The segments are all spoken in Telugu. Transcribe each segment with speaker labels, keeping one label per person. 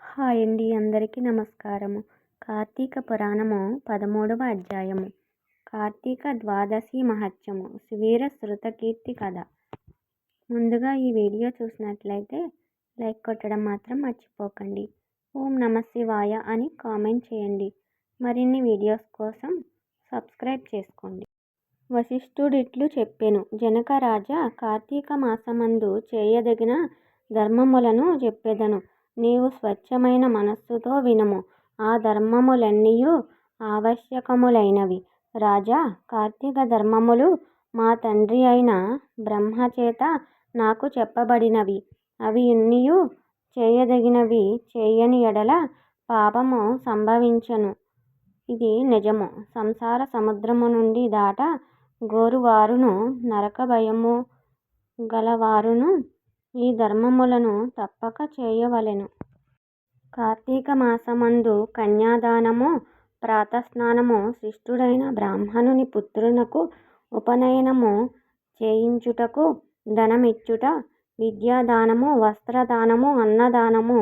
Speaker 1: హాయ్ అండి, అందరికీ నమస్కారము. కార్తీక పురాణము 13వ అధ్యాయము. కార్తీక ద్వాదశి మహత్యము. సువీర శృతకీర్తి కథ. ముందుగా ఈ వీడియో చూసినట్లయితే లైక్ కొట్టడం మాత్రం మర్చిపోకండి. ఓం నమ శివాయ అని కామెంట్ చేయండి. మరిన్ని వీడియోస్ కోసం సబ్స్క్రైబ్ చేసుకోండి. వశిష్ఠుడిట్లు చెప్పెను. జనక రాజా, కార్తీక మాసమందు చేయదగిన ధర్మములను చెప్పెదను. నీవు స్వచ్ఛమైన మనస్సుతో వినుము. ఆ ధర్మములన్నీయు ఆవశ్యకములైనవి. రాజా, కార్తీక ధర్మములు మా తండ్రి అయిన బ్రహ్మచేత నాకు చెప్పబడినవి. అవి అన్నీయు చేయదగినవి. చేయని ఎడల పాపము సంభవించును. ఇది నిజము. సంసార సముద్రము నుండి దాట గోరువారును నరక భయము గలవారును ఈ ధర్మములను తప్పక చేయవలెను. కార్తీక మాసమందు కన్యాదానము, ప్రాతస్నానము, శిష్టుడైన బ్రాహ్మణుని పుత్రునకు ఉపనయనము చేయించుటకు ధనమిచ్చుట, విద్యాదానము, వస్త్రదానము, అన్నదానము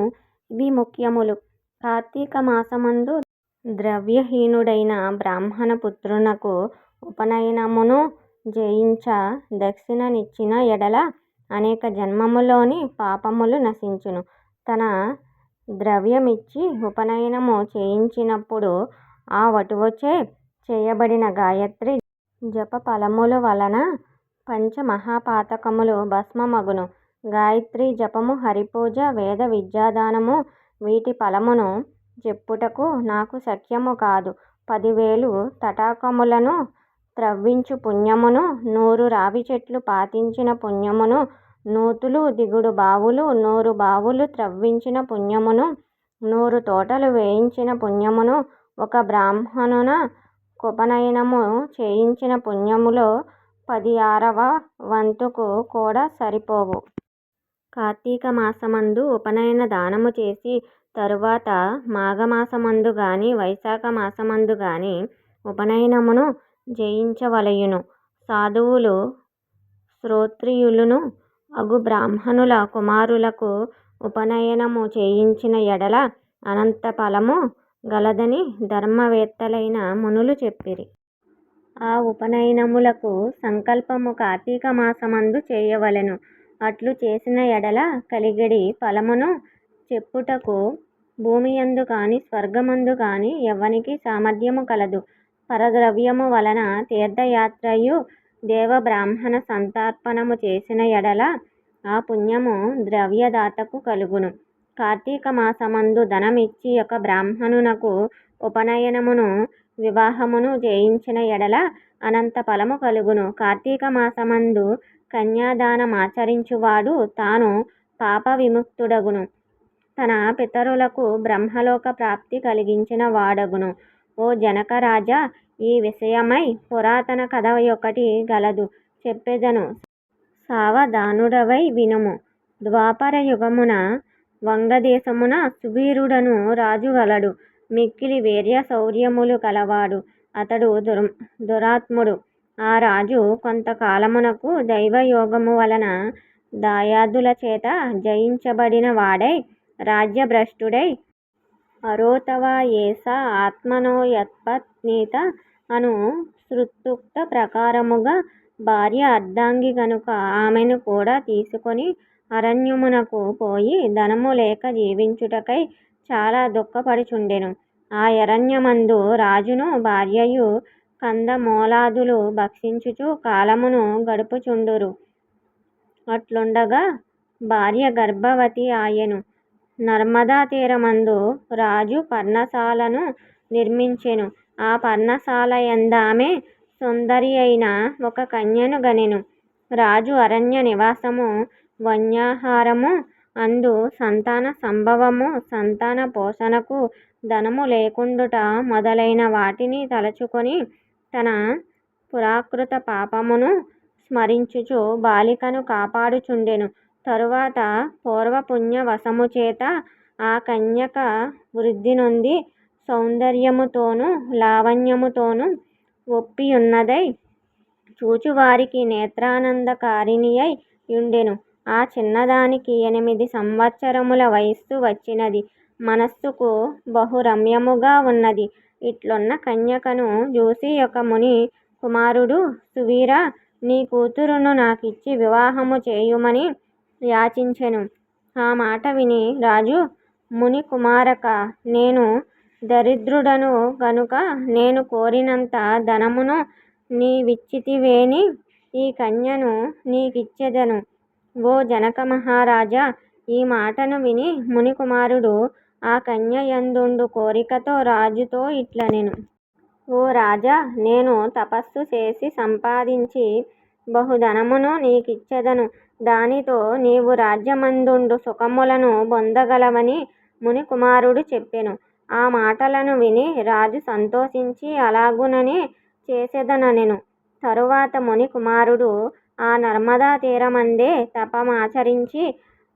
Speaker 1: ఇవి ముఖ్యములు. కార్తీక మాసమందు ద్రవ్యహీనుడైన బ్రాహ్మణ పుత్రునకు ఉపనయనమును చేయించ దక్షిణనిచ్చిన ఎడల అనేక జన్మములోని పాపములు నశించును. తన ద్రవ్యమిచ్చి ఉపనయనము చేయించినప్పుడు ఆ వటువుచే చేయబడిన గాయత్రి జప ఫలముల వలన పంచమహాపాతకములు భస్మమగును. గాయత్రి జపము, హరిపూజ, వేద విద్యాదానము వీటి ఫలమును చెప్పుటకు నాకు శక్యము కాదు. 10,000 తటాకములను త్రవ్వించు పుణ్యమును, 100 రావి చెట్లు పాతించిన పుణ్యమును, 100 దిగుడు బావులు, 100 బావులు త్రవ్వించిన పుణ్యమును, 100 తోటలు వేయించిన పుణ్యమును, ఒక బ్రాహ్మణున కుపనయనము చేయించిన పుణ్యములో 16వ వంతుకు కూడా సరిపోవు. కార్తీక మాసమందు ఉపనయన దానము చేసి తరువాత మాఘమాసమందు గాని వైశాఖ మాసమందు గాని ఉపనయనమును చేయించవలయును. సాధువులు శ్రోత్రియులును అగు బ్రాహ్మణుల కుమారులకు ఉపనయనము చేయించిన ఎడల అనంత ఫలము గలదని ధర్మవేత్తలైన మునులు చెప్పిరి. ఆ ఉపనయనములకు సంకల్పము కార్తీక మాసమందు చేయవలెను. అట్లు చేసిన ఎడల కలిగెడి ఫలమును చెప్పుటకు భూమియందు కాని స్వర్గమందు కాని ఎవ్వనికి సామర్థ్యము కలదు. పరద్రవ్యము వలన తీర్థయాత్రయు దేవబ్రాహ్మణ సంతర్పణము చేసిన ఎడల ఆ పుణ్యము ద్రవ్యదాతకు కలుగును. కార్తీక మాసమందు ధనమిచ్చి ఒక బ్రాహ్మణునకు ఉపనయనమును వివాహమును చేయించిన ఎడల అనంత ఫలము కలుగును. కార్తీక మాసమందు కన్యాదానమాచరించువాడు తాను పాప విముక్తుడగును. తన పితరులకు బ్రహ్మలోక ప్రాప్తి కలిగించిన వాడగును. ఓ జనక రాజా, ఈ విషయమై పురాతన కథ ఒకటి గలదు, చెప్పెదను. సావధానుడవై వినుము. ద్వాపర యుగమున వంగదేశమున సువీరుడను రాజు గలడు. మిక్కిలి వీర్య శౌర్యములు కలవాడు. అతడు దురాత్ముడు. ఆ రాజు కొంతకాలమునకు దైవయోగము వలన దాయాదుల చేత జయించబడిన వాడై రాజ్యభ్రష్టుడై అరోతవా ఏష ఆత్మనోయత్పత్నీత అను శృత్యుక్త ప్రకారముగా భార్య అర్ధాంగి గనుక ఆమెను కూడా తీసుకొని అరణ్యమునకు పోయి ధనము లేక జీవించుటకై చాలా దుఃఖపడుచుండెను. ఆ అరణ్యమందు రాజును భార్యయు కందమూలాదులు భక్షించుచు కాలమును గడుపుచుండురు. అట్లుండగా భార్య గర్భవతి ఆయెను. నర్మదా తీరమందు రాజు పర్ణశాలను నిర్మించెను. ఆ పర్ణశాలయందామె సుందరి అయిన ఒక కన్యను గనెను. రాజు అరణ్య నివాసము, వన్యాహారము, అందు సంతాన సంభవము, సంతాన పోషణకు ధనము లేకుండుట మొదలైన వాటిని తలచుకొని తన పురాకృత పాపమును స్మరించుచు బాలికను కాపాడుచుండెను. తరువాత పూర్వపుణ్య వశముచేత ఆ కన్యక వృద్ధి నొంది సౌందర్యముతోనూ లావణ్యముతోనూ ఒప్పియున్నదై చూచువారికి నేత్రానందకారిణియై యుండెను. ఆ చిన్నదానికి 8 సంవత్సరముల వయస్సు వచ్చినది. మనస్సుకు బహురమ్యముగా ఉన్నది. ఇట్లున్న కన్యకను చూసి ఒక ముని కుమారుడు సువీరా, నీ కూతురును నాకిచ్చి వివాహము చేయుమని యాచించెను. ఆ మాట విని రాజు, ముని కుమారకా, నేను దరిద్రుడను గనుక నేను కోరినంత ధనమును నీవిచ్చితివేని ఈ కన్యను నీకిచ్చెదను. ఓ జనక మహారాజా, ఈ మాటను విని మునికుమారుడు ఆ కన్య యందుండు కోరికతో రాజుతో ఇట్లనెను. ఓ రాజా, నేను తపస్సు చేసి సంపాదించి బహుధనమును నీకిచ్చెదను. దానితో నీవు రాజ్యమందుండు సుఖములను పొందగలవని మునికుమారుడు చెప్పెను. ఆ మాటలను విని రాజు సంతోషించి అలాగుననే చేసెదననెను. తరువాత మునికుమారుడు ఆ నర్మదా తీరమందే తపమాచరించి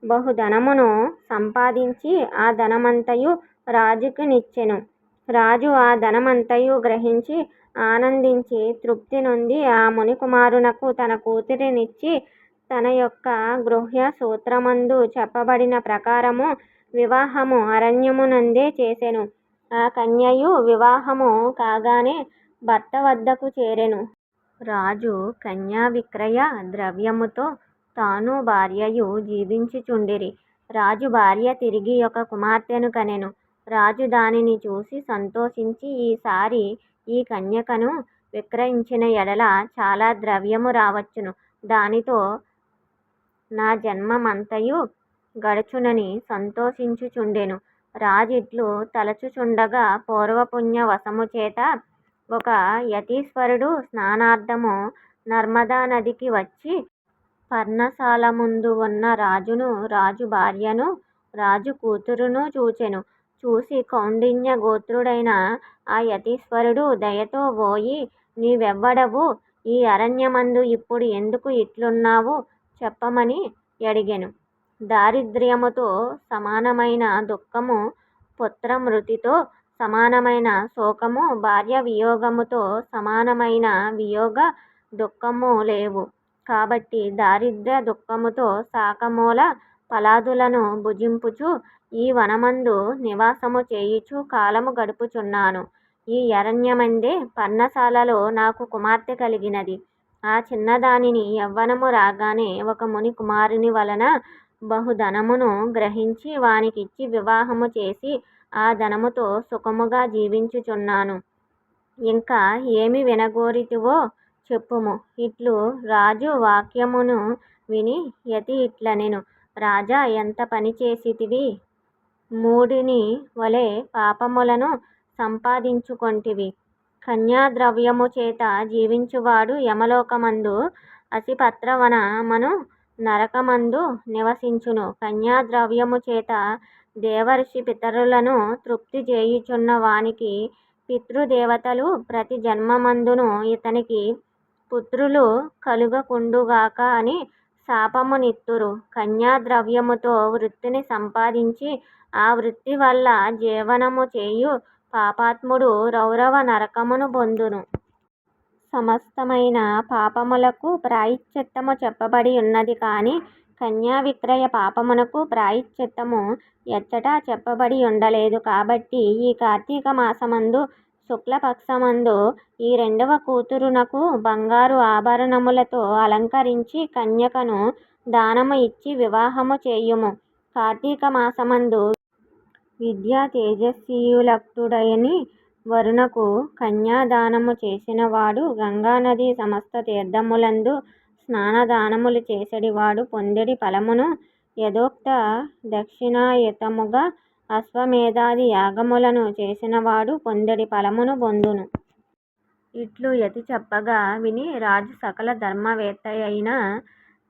Speaker 1: బహుధనమును సంపాదించి ఆ ధనమంతయు రాజుకు నిచ్చెను. రాజు ఆ ధనమంతయు గ్రహించి ఆనందించి తృప్తి నొంది ఆ మునికుమారునకు తన కూతురినిచ్చి తన యొక్క గృహ్య సూత్రమందు చెప్పబడిన ప్రకారము వివాహము అరణ్యమునందే చేసెను. ఆ కన్యయు వివాహము కాగానే భర్త వద్దకు చేరెను. రాజు కన్యా విక్రయ ద్రవ్యముతో తాను భార్యయు జీవించుచుండిరి. రాజు భార్య తిరిగి ఒక కుమార్తెను కనెను. రాజు దానిని చూసి సంతోషించి, ఈసారి ఈ కన్యకను విక్రయించిన ఎడల చాలా ద్రవ్యము రావచ్చును. దానితో నా జన్మమంతయు గడుచునని సంతోషించుచుండెను. రాజిట్లు తలచుచుండగా పూర్వపుణ్య వశముచేత ఒక యతీశ్వరుడు స్నానార్థము నర్మదా నదికి వచ్చి పర్ణశాల ముందు ఉన్న రాజును, రాజు భార్యను, రాజు కూతురును చూచెను. చూసి కౌండిన్య గోత్రుడైన ఆ యతీశ్వరుడు దయతో, ఓయి నీవెవ్వడవు, ఈ అరణ్యమందు ఇప్పుడు ఎందుకు ఇట్లున్నావు చెప్పమని యడిగెను. దారిద్ర్యముతో సమానమైన దుఃఖము, పుత్రమృతితో సమానమైన శోకము, భార్య వియోగముతో సమానమైన వియోగ దుఃఖము లేవు. కాబట్టి దారిద్ర్య దుఃఖముతో శాకమూల ఫలాదులను భుజింపుచు ఈ వనమందు నివాసము చేయుచు కాలము గడుపుచున్నాను. ఈ అరణ్యమందే పర్ణశాలలో నాకు కుమార్తె కలిగినది. ఆ చిన్నదానిని యవ్వనము రాగానే ఒక ముని కుమారుని వలన బహుధనమును గ్రహించి వానికిచ్చి వివాహము చేసి ఆ ధనముతో సుఖముగా జీవించుచున్నాను. ఇంకా ఏమి వినగోరితివో చెప్పుము. ఇట్లు రాజు వాక్యమును విని యతి ఇట్లనెను. రాజా, ఎంత పని చేసితివి! మూఢుని వలె పాపములను సంపాదించుకొంటివి. కన్యాద్రవ్యము చేత జీవించువాడు యమలోకమందు అసిపత్రవనమను నరకమందు నివసించును. కన్యాద్రవ్యము చేత దేవర్షి పితరులను తృప్తి చేయుచున్న వానికి పితృదేవతలు ప్రతి జన్మమందును ఇతనికి పుత్రులు కలుగకుండుగాక అని శాపమునిత్తురు. కన్యాద్రవ్యముతో వృత్తిని సంపాదించి ఆ వృత్తి వల్ల జీవనము చేయు పాపాత్ముడు రౌరవ నరకమును పొందును. సమస్తమైన పాపములకు ప్రాయశ్చిత్తము చెప్పబడి ఉన్నది కానీ కన్యా విక్రయ పాపమునకు ప్రాయశ్చిత్తము ఎచ్చటా చెప్పబడి ఉండలేదు. కాబట్టి ఈ కార్తీక మాసమందు శుక్లపక్షమందు ఈ రెండవ కూతురునకు బంగారు ఆభరణములతో అలంకరించి కన్యకను దానము ఇచ్చి వివాహము చేయుము. కార్తీక మాసమందు విద్యా తేజస్వియులక్తుడని వరునకు కన్యాదానము చేసినవాడు గంగానదీ సమస్త తీర్థములందు స్నానదానములు చేసెడివాడు పొందెడి ఫలమును యథోక్త దక్షిణాయుతముగా అశ్వమేధాది యాగములను చేసినవాడు పొందెడి ఫలమును పొందును. ఇట్లు యతి చెప్పగా విని రాజు సకల ధర్మవేత్తయైన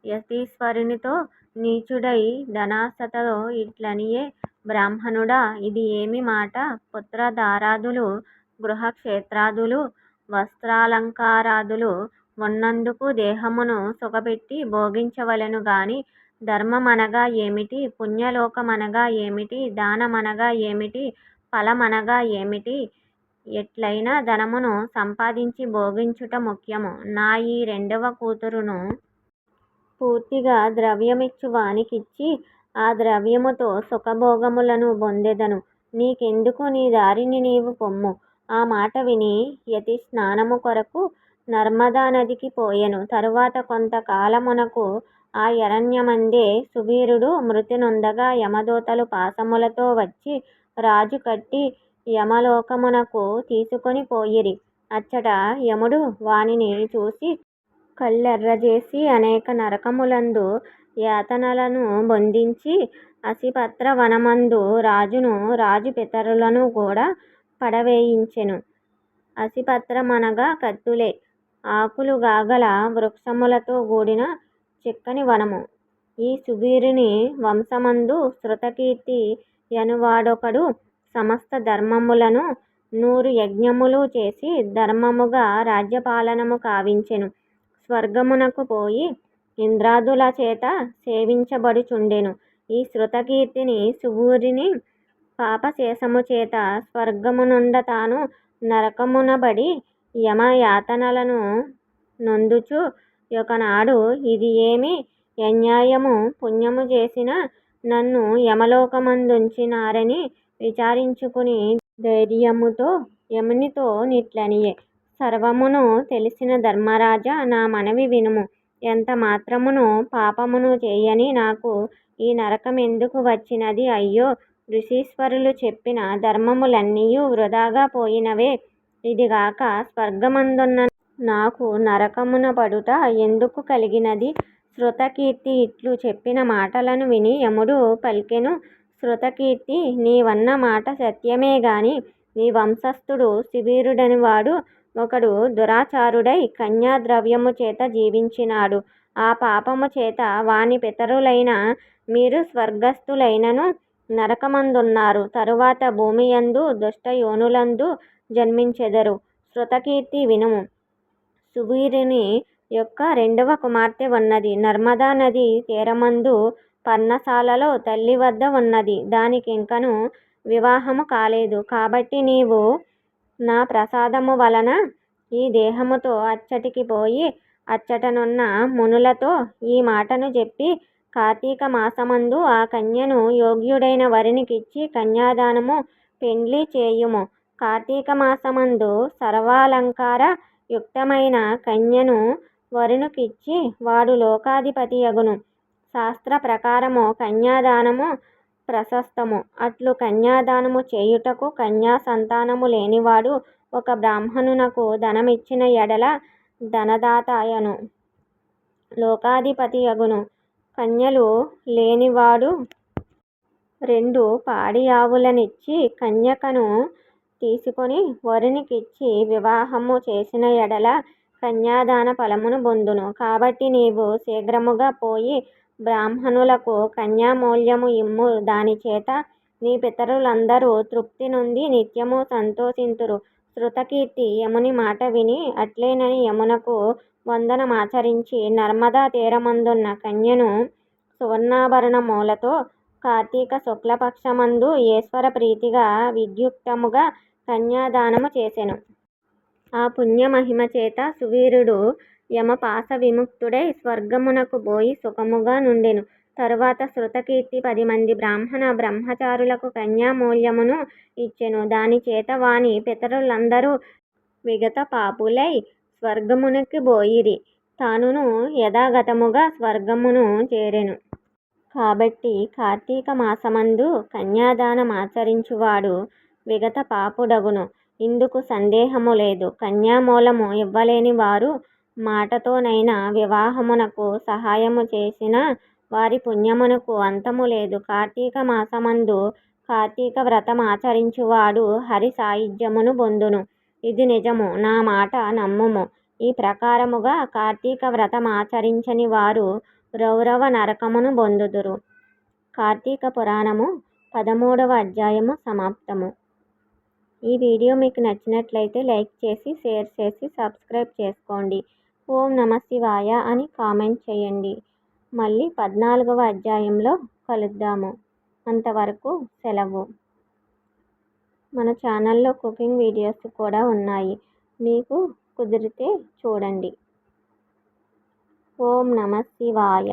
Speaker 1: యతీశ్వరునితో నీచుడై ధనాసతో ఇట్లనియే, బ్రాహ్మణుడా, ఇది ఏమి మాట? పుత్రధారాదులు, గృహక్షేత్రాదులు, వస్త్రాలంకారాదులు ఉన్నందుకు దేహమును సుఖపెట్టి భోగించవలెను గాని ధర్మమనగా ఏమిటి? పుణ్యలోకమనగా ఏమిటి? దానమనగా ఏమిటి? ఫలమనగా ఏమిటి? ఎట్లైనా ధనమును సంపాదించి భోగించుట ముఖ్యము. నా ఈ రెండవ కూతురును పూర్తిగా ద్రవ్యమిచ్చు వానికిచ్చి ఆ ద్రవ్యముతో సుఖభోగములను పొందెదను. నీకెందుకు, నీ దారిని నీవు పొమ్ము. ఆ మాట విని యతి స్నానము కొరకు నర్మదా నదికి పోయెను. తరువాత కొంత కాలమునకు ఆ అరణ్యమందే సువీరుడు మృతి నొందగా యమదూతలు పాశములతో వచ్చి రాజు కట్టి యమలోకమునకు తీసుకొని పోయిరి. అచ్చట యముడు వానిని చూసి కళ్ళెర్రజేసి అనేక నరకములందు యాతనలను బొందించి అసిపత్ర వనమందు రాజును రాజు పితరులను కూడా పడవేయించెను. అసిపత్రమనగా కత్తులే. ఆకులు గాగల వృక్షములతో కూడిన చిక్కని వనము. ఈ సువీరుని వంశమందు శృతకీర్తి యనువాడొకడు సమస్త ధర్మములను 100 యజ్ఞములు చేసి ధర్మముగా రాజ్యపాలనము కావించెను. స్వర్గమునకు పోయి ఇంద్రాదుల చేత సేవించబడుచుండెను. ఈ శృతకీర్తిని సువీరుని పాపశేషము చేత స్వర్గమునుండ తాను నరకమునబడి యమయాతనలను నొందుచు యొకనాడు ఇది ఏమి యన్యాయము, పుణ్యము చేసిన నన్ను యమలోకమందుంచినారని విచారించుకుని ధైర్యముతో యమునితో నిట్లనియె. సర్వమును తెలిసిన ధర్మరాజా, నా మనవి వినుము. ఎంత మాత్రమును పాపమును చేయని నాకు ఈ నరకమెందుకు వచ్చినది? అయ్యో, ఋషీశ్వరులు చెప్పిన ధర్మములన్నీయు వృధాగా పోయినవే. ఇదిగాక స్వర్గమందున్న నాకు నరకమున పడుట ఎందుకు కలిగినది? శృతకీర్తి ఇట్లు చెప్పిన మాటలను విని యముడు పల్కెను. శృతకీర్తి, నీవన్న మాట సత్యమే గాని నీ వంశస్థుడు సువీరుడనివాడు ఒకడు దురాచారుడై కన్యాద్రవ్యము చేత జీవించినాడు. ఆ పాపము చేత వాని పితరులైన మీరు స్వర్గస్థులైనను నరకమందున్నారు. తరువాత భూమియందు దుష్టయోనులందు జన్మించెదరు. శృతకీర్తి వినుము. సువీరుని యొక్క 2వ కుమార్తె ఉన్నది. నర్మదా నది తీరమందు పర్ణశాలలో తల్లి వద్ద ఉన్నది. దానికింకను వివాహము కాలేదు. కాబట్టి నీవు నా ప్రసాదము వలన ఈ దేహముతో అచ్చటికి పోయి అచ్చటనున్న మునులతో ఈ మాటను చెప్పి కార్తీక మాసమందు ఆ కన్యను యోగ్యుడైన వరునికిచ్చి కన్యాదానము పెండ్లి చేయుము. కార్తీక మాసమందు సర్వాలంకార యుక్తమైన కన్యను వరునికిచ్చి వాడు లోకాధిపతియగును. శాస్త్ర ప్రకారము కన్యాదానము ప్రశస్తము. అట్లు కన్యాదానము చేయుటకు కన్యా సంతానము లేనివాడు ఒక బ్రాహ్మణునకు ధనమిచ్చిన ఎడల ధనదాతయను లోకాధిపతియగును. కన్యలు లేనివాడు 2 పాడి ఆవులనిచ్చి కన్యకను తీసుకొని వరునికిచ్చి వివాహము చేసిన ఎడల కన్యాదాన ఫలమును పొందును. కాబట్టి నీవు శీఘ్రముగా పోయి బ్రాహ్మణులకు కన్యామూల్యము ఇమ్ము. దానిచేత నీ పితరులందరూ తృప్తి నొంది నిత్యము సంతోషింతురు. శృతకీర్తి యముని మాట విని అట్లేనని యమునకు వందనమాచరించి నర్మదా తీరమందున్న కన్యను సువర్ణాభరణములతో కార్తీక శుక్లపక్షమందు ఈశ్వర ప్రీతిగా విద్యుక్తముగా కన్యాదానము చేసెను. ఆ పుణ్యమహిమ చేత సువీరుడు యమపాశ విముక్తుడై స్వర్గమునకు పోయి సుఖముగా నుండెను. తరువాత శృతకీర్తి 10 మంది బ్రాహ్మణ బ్రహ్మచారులకు కన్యామూల్యమును ఇచ్చెను. దానిచేత వాని పితరులందరూ విగత పాపులై స్వర్గమునకు బోయిరి. తానును యథాగతముగా స్వర్గమును చేరెను. కాబట్టి కార్తీక మాసమందు కన్యాదానమాచరించువాడు విగత పాపుడగును. ఇందుకు సందేహము లేదు. కన్యామూలము ఇవ్వలేని వారు మాటతోనైనా వివాహమునకు సహాయము చేసిన వారి పుణ్యమునకు అంతము లేదు. కార్తీక మాసమందు కార్తీక వ్రతమాచరించువాడు హరి సాయుజ్యమును పొందును. ఇది నిజము, నా మాట నమ్ముము. ఈ ప్రకారముగా కార్తీక వ్రతమాచరించని వారు రౌరవ నరకమును పొందుదురు. కార్తీక పురాణము 13వ అధ్యాయము సమాప్తము. ఈ వీడియో మీకు నచ్చినట్లయితే లైక్ చేసి, షేర్ చేసి, సబ్స్క్రైబ్ చేసుకోండి. ఓం నమఃశివాయ అని కామెంట్ చేయండి. మళ్ళీ 14వ అధ్యాయంలో కలుద్దాము. అంతవరకు సెలవు. మన ఛానల్లో కుకింగ్ వీడియోస్ కూడా ఉన్నాయి. మీకు కుదిరితే చూడండి. ఓం నమఃశివాయ.